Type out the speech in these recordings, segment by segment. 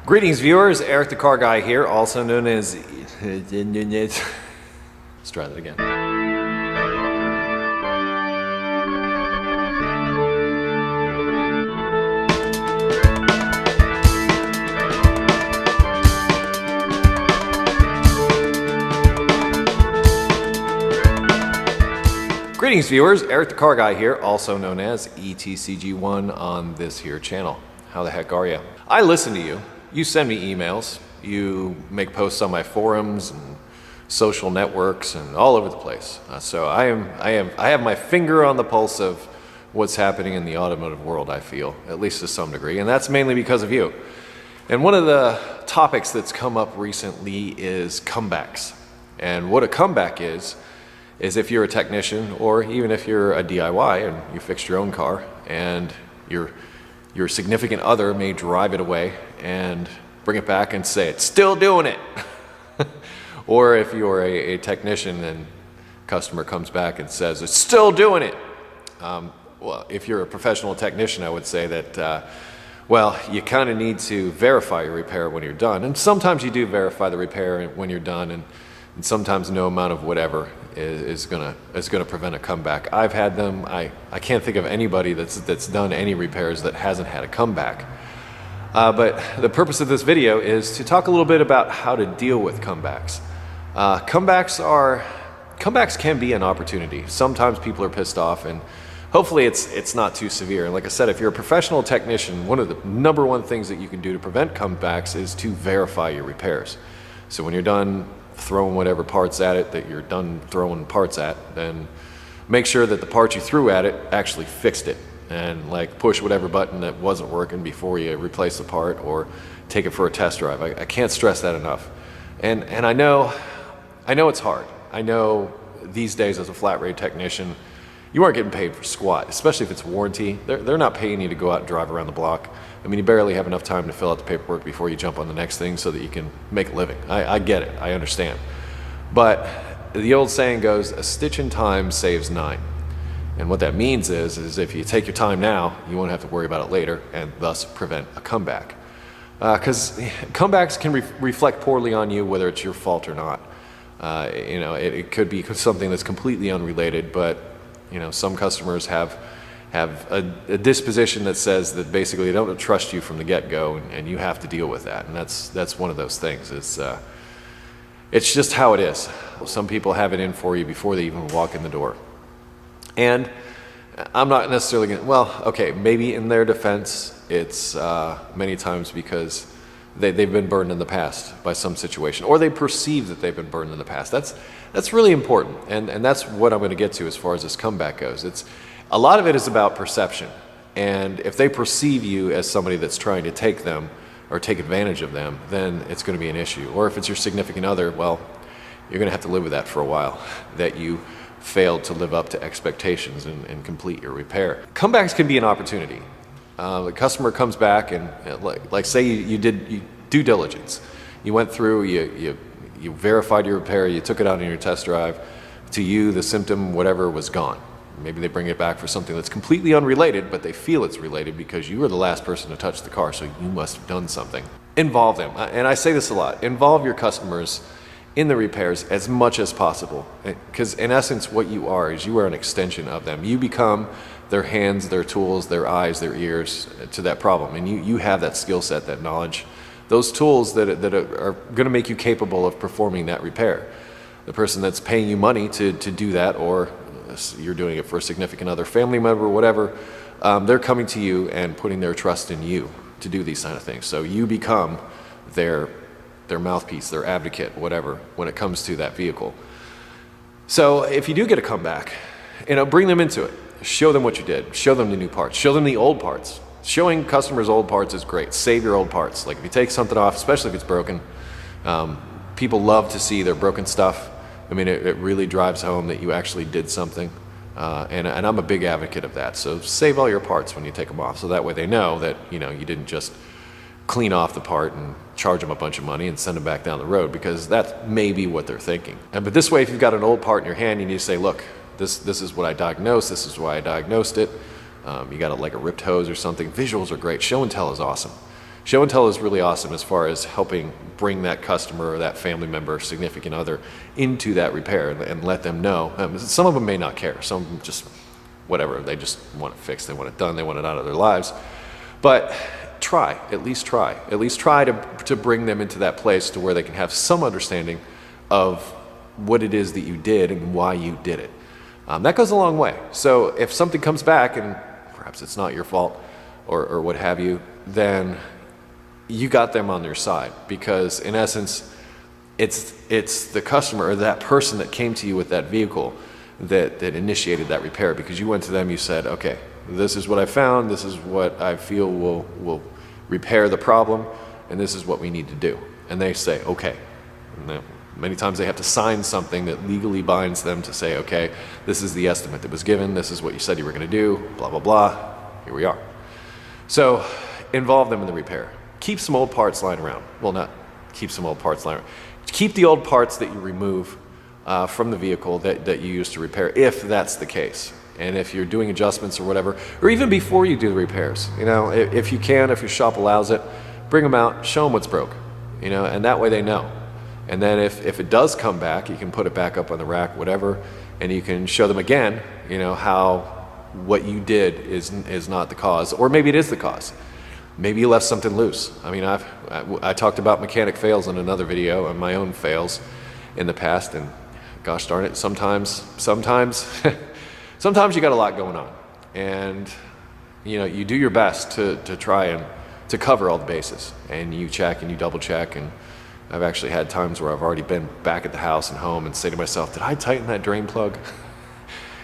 Greetings viewers, Eric the Car Guy here, also known as... Let's try that again. Greetings viewers, Eric the Car Guy here, also known as ETCG1 on this here channel. How the heck are you? I listen to you. You send me emails, you make posts on my forums and social networks and all over the place. So I have my finger on the pulse of what's happening in the automotive world, I feel, at least to some degree, and that's mainly because of you. And one of the topics that's come up recently is comebacks. And what a comeback is if you're a technician or even if you're a DIY and you fixed your own car and your significant other may drive it away and bring it back and say, it's still doing it. Or if you're a technician and customer comes back and says, it's still doing it. Well, if you're a professional technician, I would say that, well, you kind of need to verify your repair when you're done. And sometimes you do verify the repair when you're done, and sometimes no amount of whatever is gonna prevent a comeback. I've had them. I can't think of anybody that's done any repairs that hasn't had a comeback. But the purpose of this video is to talk a little bit about how to deal with comebacks. Comebacks can be an opportunity. Sometimes people are pissed off, and hopefully it's not too severe. And like I said, if you're a professional technician, one of the number one things that you can do to prevent comebacks is to verify your repairs. So when you're done throwing whatever parts at it that you're done throwing parts at, then make sure that the parts you threw at it actually fixed it, and like push whatever button that wasn't working before you replace the part or take it for a test drive. I can't stress that enough. And I know it's hard. I know these days as a flat rate technician, you aren't getting paid for squat, especially if it's warranty. They're not paying you to go out and drive around the block. I mean, you barely have enough time to fill out the paperwork before you jump on the next thing so that you can make a living. I get it, I understand. But the old saying goes, a stitch in time saves 9. And what that means is if you take your time now, you won't have to worry about it later and thus prevent a comeback. Because comebacks can reflect poorly on you whether it's your fault or not. You know, it could be something that's completely unrelated, but you know, some customers have a disposition that says that basically they don't trust you from the get-go, and you have to deal with that. And that's one of those things. It's just how it is. Some people have it in for you before they even walk in the door. And I'm not necessarily going to, well, okay, maybe in their defense, it's many times because they've been burned in the past by some situation, or they perceive that they've been burned in the past. That's really important, and that's what I'm going to get to as far as this comeback goes. A lot of it is about perception, and if they perceive you as somebody that's trying to take them or take advantage of them, then it's going to be an issue. Or if it's your significant other, well, you're going to have to live with that for a while, that you failed to live up to expectations and complete your repair. Comebacks can be an opportunity. The customer comes back and like say you did due diligence. You went through, you verified your repair, you took it out on your test drive. To you, the symptom, whatever, was gone. Maybe they bring it back for something that's completely unrelated, but they feel it's related because you were the last person to touch the car, so you must have done something. Involve them, and I say this a lot, involve your customers in the repairs as much as possible, because in essence what you are is you are an extension of them. You become their hands, their tools, their eyes, their ears to that problem, and you have that skill set, that knowledge, those tools that are going to make you capable of performing that repair. The person that's paying you money to do that, or you're doing it for a significant other, family member, whatever, they're coming to you and putting their trust in you to do these kind of things. So you become their mouthpiece, their advocate, whatever, when it comes to that vehicle. So if you do get a comeback, you know, bring them into it. Show them what you did. Show them the new parts. Show them the old parts. Showing customers old parts is great. Save your old parts. Like if you take something off, especially if it's broken, people love to see their broken stuff. I mean, it really drives home that you actually did something. And I'm a big advocate of that. So save all your parts when you take them off, so that way they know that, you know, you didn't just clean off the part and charge them a bunch of money and send them back down the road, because that may be what they're thinking. But this way, if you've got an old part in your hand, you need to say, look, this is what I diagnosed, this is why I diagnosed it. You got like a ripped hose or something. Visuals are great. Show and tell is awesome. Show and tell is really awesome as far as helping bring that customer or that family member, significant other into that repair and let them know. Some of them may not care. Some of them just, whatever, they just want it fixed, they want it done, they want it out of their lives. But try, at least try to bring them into that place to where they can have some understanding of what it is that you did and why you did it. That goes a long way. So if something comes back and perhaps it's not your fault or what have you, then you got them on their side, because in essence, it's the customer or that person that came to you with that vehicle that initiated that repair, because you went to them, you said, okay, this is what I found, this is what I feel will repair the problem, and this is what we need to do. And they say, okay. And then many times they have to sign something that legally binds them to say, okay, this is the estimate that was given, this is what you said you were going to do, blah, blah, blah, here we are. So involve them in the repair. Keep some old parts lying around. Well, not keep some old parts lying around. Keep the old parts that you remove from the vehicle that you use to repair, if that's the case. And if you're doing adjustments or whatever, or even before you do the repairs, if you can, if your shop allows it, bring them out, show them what's broke, and that way they know. And then if it does come back, you can put it back up on the rack, whatever, and you can show them again, how what you did is not the cause, or maybe it is the cause. Maybe you left something loose. I mean, I talked about mechanic fails in another video, and my own fails in the past, and gosh darn it, sometimes sometimes you got a lot going on, and you do your best to try and to cover all the bases, and you check and you double check. And I've actually had times where I've already been back at the house and home and say to myself, did I tighten that drain plug?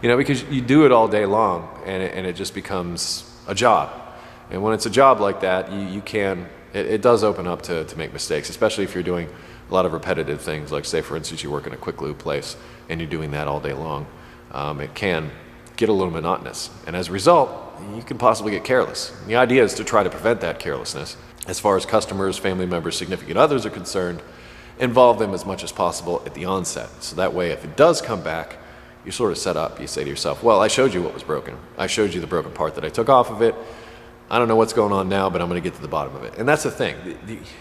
Because you do it all day long, and it just becomes a job. And when it's a job like that, it does open up to make mistakes, especially if you're doing a lot of repetitive things, like say for instance you work in a quick lube place and you're doing that all day long. It can get a little monotonous, and as a result you can possibly get careless. And the idea is to try to prevent that carelessness. As far as customers, family members, significant others are concerned, involve them as much as possible at the onset, so that way if it does come back, you're sort of set up. You say to yourself, well, I showed you what was broken, I showed you the broken part that I took off of it, I don't know what's going on now, but I'm going to get to the bottom of it. And that's the thing.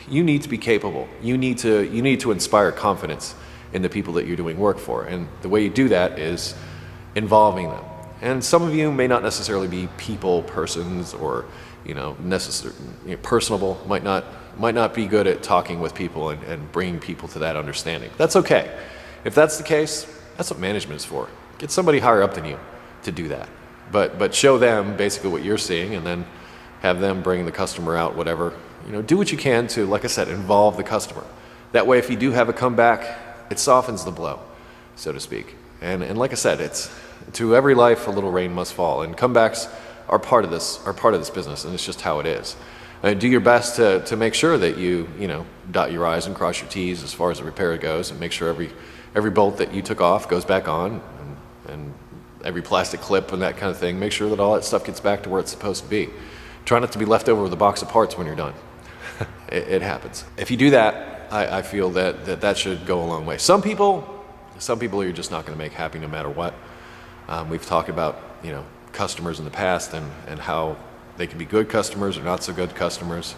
You need to be capable. You need to inspire confidence in the people that you're doing work for. And the way you do that is involving them. And some of you may not necessarily be people persons, or personable. Might not be good at talking with people and bringing people to that understanding. That's okay. If that's the case, that's what management is for. Get somebody higher up than you to do that. But show them basically what you're seeing, and then have them bring the customer out, whatever. Do what you can to, like I said, involve the customer. That way, if you do have a comeback, it softens the blow, so to speak. And like I said, it's to every life a little rain must fall, and comebacks are part of this business, and it's just how it is. Do your best to make sure that you dot your I's and cross your T's as far as the repair goes, and make sure every bolt that you took off goes back on, and every plastic clip and that kind of thing. Make sure that all that stuff gets back to where it's supposed to be. Try not to be left over with a box of parts when you're done. It happens. If you do that, I feel that should go a long way. Some people you're just not going to make happy no matter what. We've talked about customers in the past and how they can be good customers or not so good customers.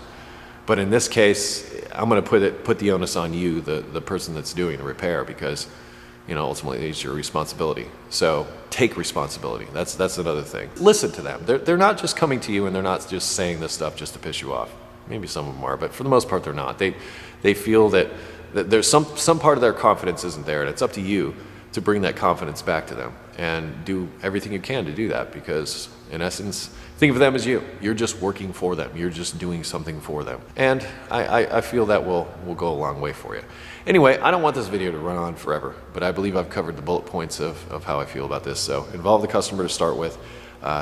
But in this case, I'm going to put the onus on you, the person that's doing the repair, because ultimately it's your responsibility. So take responsibility. That's another thing. Listen to them. They're not just coming to you, and they're not just saying this stuff just to piss you off. Maybe some of them are, but for the most part they're not. They feel that there's some part of their confidence isn't there, and it's up to you to bring that confidence back to them and do everything you can to do that, because in essence, think of them as you. You're just working for them. You're just doing something for them. And I feel that will go a long way for you. Anyway, I don't want this video to run on forever, but I believe I've covered the bullet points of how I feel about this. So involve the customer to start with,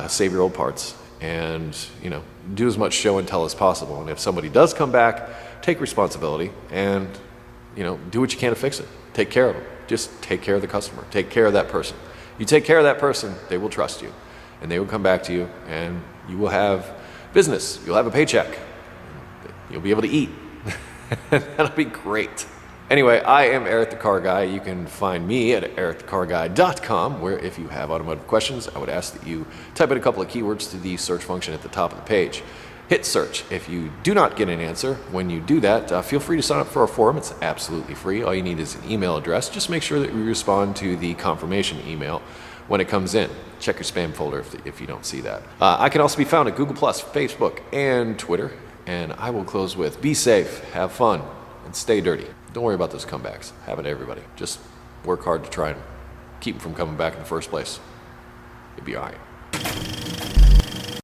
save your old parts, and do as much show and tell as possible. And if somebody does come back, take responsibility and do what you can to fix it. Take care of them. Just take care of the customer. Take care of that person. You take care of that person, they will trust you, and they will come back to you, and you will have business. You'll have a paycheck. You'll be able to eat. That'll be great. Anyway, I am Eric the Car Guy. You can find me at ericthecarguy.com, where if you have automotive questions, I would ask that you type in a couple of keywords to the search function at the top of the page. hit search. If you do not get an answer, when you do that, feel free to sign up for our forum. It's absolutely free. All you need is an email address. Just make sure that you respond to the confirmation email when it comes in. Check your spam folder if you don't see that. I can also be found at Google+, Facebook, and Twitter. And I will close with, be safe, have fun, and stay dirty. Don't worry about those comebacks. Happen to everybody. Just work hard to try and keep them from coming back in the first place. You'll be all right.